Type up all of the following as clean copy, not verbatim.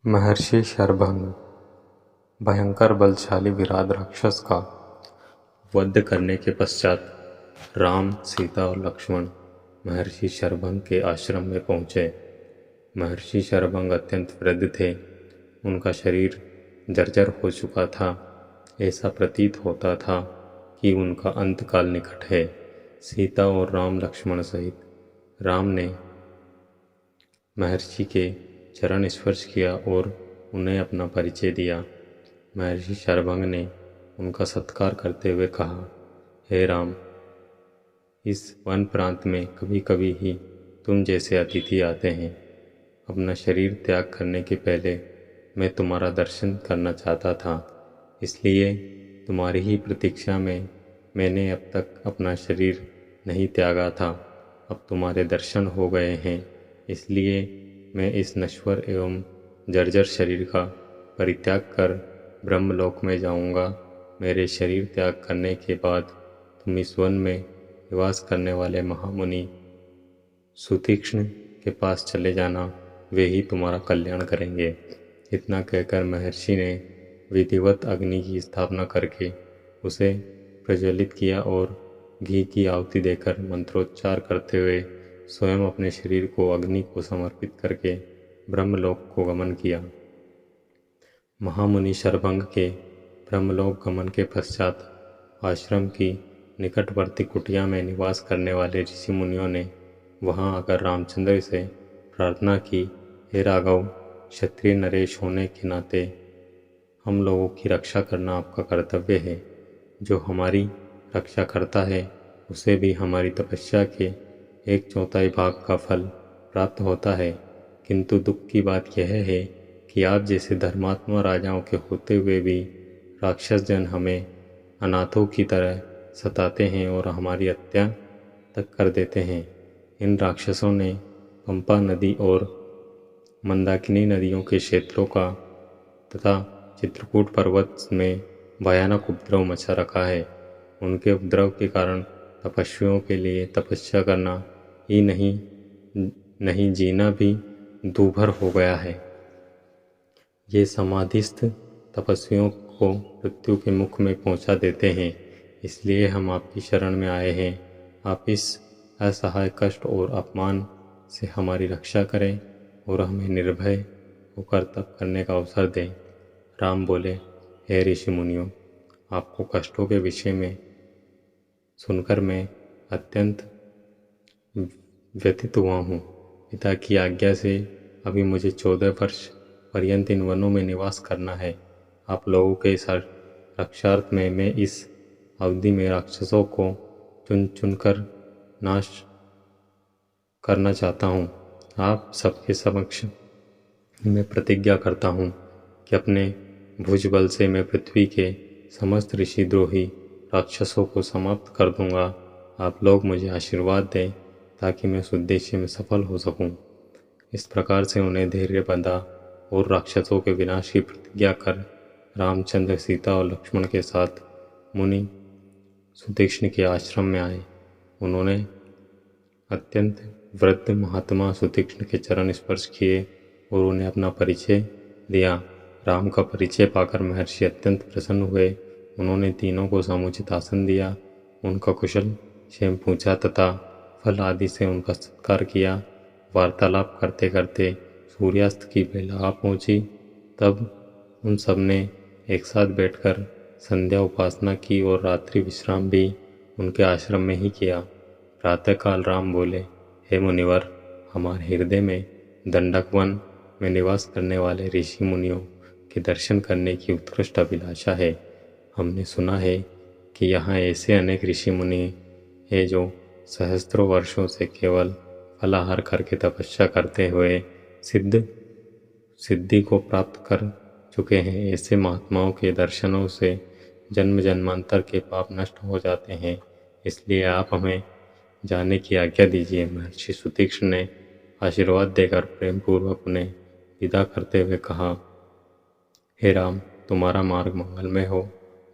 महर्षि शरभंग भयंकर बलशाली विराट राक्षस का वध करने के पश्चात राम, सीता और लक्ष्मण महर्षि शरभंग के आश्रम में पहुँचे। महर्षि शरभंग अत्यंत वृद्ध थे। उनका शरीर जर्जर हो चुका था। ऐसा प्रतीत होता था कि उनका अंतकाल निकट है। सीता और राम लक्ष्मण सहित राम ने महर्षि के चरण स्पर्श किया और उन्हें अपना परिचय दिया। महर्षि शरभंग ने उनका सत्कार करते हुए कहा, हे राम, इस वन प्रांत में कभी कभी ही तुम जैसे अतिथि आते हैं। अपना शरीर त्याग करने के पहले मैं तुम्हारा दर्शन करना चाहता था, इसलिए तुम्हारी ही प्रतीक्षा में मैंने अब तक अपना शरीर नहीं त्यागा था। अब तुम्हारे दर्शन हो गए हैं, इसलिए मैं इस नश्वर एवं जर्जर शरीर का परित्याग कर ब्रह्मलोक में जाऊंगा। मेरे शरीर त्याग करने के बाद तुम इस वन में निवास करने वाले महामुनि सुतीक्ष्ण के पास चले जाना, वे ही तुम्हारा कल्याण करेंगे। इतना कहकर महर्षि ने विधिवत अग्नि की स्थापना करके उसे प्रज्वलित किया और घी की आहुति देकर मंत्रोच्चार करते हुए स्वयं अपने शरीर को अग्नि को समर्पित करके ब्रह्मलोक को गमन किया। महामुनि शरभंग के ब्रह्मलोक गमन के पश्चात आश्रम की निकटवर्ती कुटिया में निवास करने वाले ऋषि मुनियों ने वहां आकर रामचंद्र से प्रार्थना की, हे राघव, क्षत्रिय नरेश होने के नाते हम लोगों की रक्षा करना आपका कर्तव्य है। जो हमारी रक्षा करता है उसे भी हमारी तपस्या के 1/4 भाग का फल प्राप्त होता है। किंतु दुख की बात यह है कि आप जैसे धर्मात्मा राजाओं के होते हुए भी राक्षस जन हमें अनाथों की तरह सताते हैं और हमारी हत्या तक कर देते हैं। इन राक्षसों ने पंपा नदी और मंदाकिनी नदियों के क्षेत्रों का तथा चित्रकूट पर्वत में भयानक उपद्रव मचा रखा है। उनके उपद्रव के कारण तपस्वियों के लिए तपस्या करना ही नहीं जीना भी दूभर हो गया है। ये समाधिस्थ तपस्वियों को मृत्यु के मुख में पहुंचा देते हैं। इसलिए हम आपकी शरण में आए हैं। आप इस असहाय कष्ट और अपमान से हमारी रक्षा करें और हमें निर्भय होकर तप करने का अवसर दें। राम बोले, हे ऋषि मुनियों, आपको कष्टों के विषय में सुनकर मैं अत्यंत व्यथित हुआ हूँ। पिता की आज्ञा से अभी मुझे 14 वर्ष पर्यंत इन वनों में निवास करना है। आप लोगों के रक्षार्थ में मैं इस अवधि में राक्षसों को चुन चुनकर नाश करना चाहता हूँ। आप सबके समक्ष मैं प्रतिज्ञा करता हूँ कि अपने भुजबल से मैं पृथ्वी के समस्त ऋषिद्रोही राक्षसों को समाप्त कर दूंगा। आप लोग मुझे आशीर्वाद दें ताकि मैं उस उद्देश्य में सफल हो सकूं। इस प्रकार से उन्हें धैर्य बंधा और राक्षसों के विनाश की प्रतिज्ञा कर रामचंद्र, सीता और लक्ष्मण के साथ मुनि सुतीक्ष्ण के आश्रम में आए। उन्होंने अत्यंत वृद्ध महात्मा सुतीक्ष्ण के चरण स्पर्श किए और उन्हें अपना परिचय दिया। राम का परिचय पाकर महर्षि अत्यंत प्रसन्न हुए। उन्होंने तीनों को समुचित आसन दिया, उनका कुशल क्षेम पूछा तथा फल आदि से उनका सत्कार किया। वार्तालाप करते करते सूर्यास्त की बेला आ पहुंची। तब उन सब ने एक साथ बैठकर संध्या उपासना की और रात्रि विश्राम भी उनके आश्रम में ही किया। प्रातःकाल राम बोले, हे मुनिवर, हमारे हृदय में दंडक वन में निवास करने वाले ऋषि मुनियों के दर्शन करने की उत्कृष्ट अभिलाषा है। हमने सुना है कि यहाँ ऐसे अनेक ऋषि मुनि हैं जो सहस्त्रों वर्षों से केवल फलाहार करके तपस्या करते हुए सिद्धि को प्राप्त कर चुके हैं। ऐसे महात्माओं के दर्शनों से जन्म जन्मांतर के पाप नष्ट हो जाते हैं। इसलिए आप हमें जाने की आज्ञा दीजिए। महर्षि सुतीक्ष्ण ने आशीर्वाद देकर प्रेम पूर्वक उन्हें विदा करते हुए कहा, हे राम, तुम्हारा मार्ग मंगलमय हो।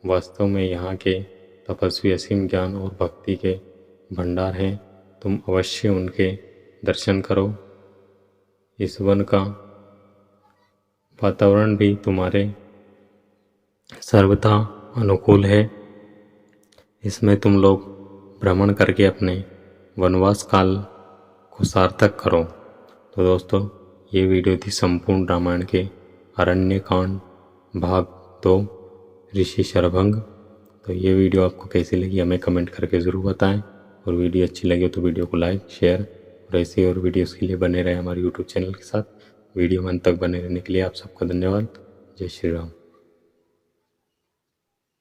वास्तव में यहाँ के तपस्वी असीम ज्ञान और भक्ति के भंडार हैं। तुम अवश्य उनके दर्शन करो। इस वन का वातावरण भी तुम्हारे सर्वथा अनुकूल है। इसमें तुम लोग भ्रमण करके अपने वनवास काल को सार्थक करो। तो दोस्तों, ये वीडियो थी संपूर्ण रामायण के अरण्यकांड भाग 2 ऋषि शरभंग। तो ये वीडियो आपको कैसी लगी हमें कमेंट करके ज़रूर बताएं, और वीडियो अच्छी लगी तो वीडियो को लाइक शेयर और ऐसी और वीडियोस के लिए बने रहे हमारे यूट्यूब चैनल के साथ। वीडियो में अंत तक बने रहने के लिए आप सबका धन्यवाद। जय श्री राम।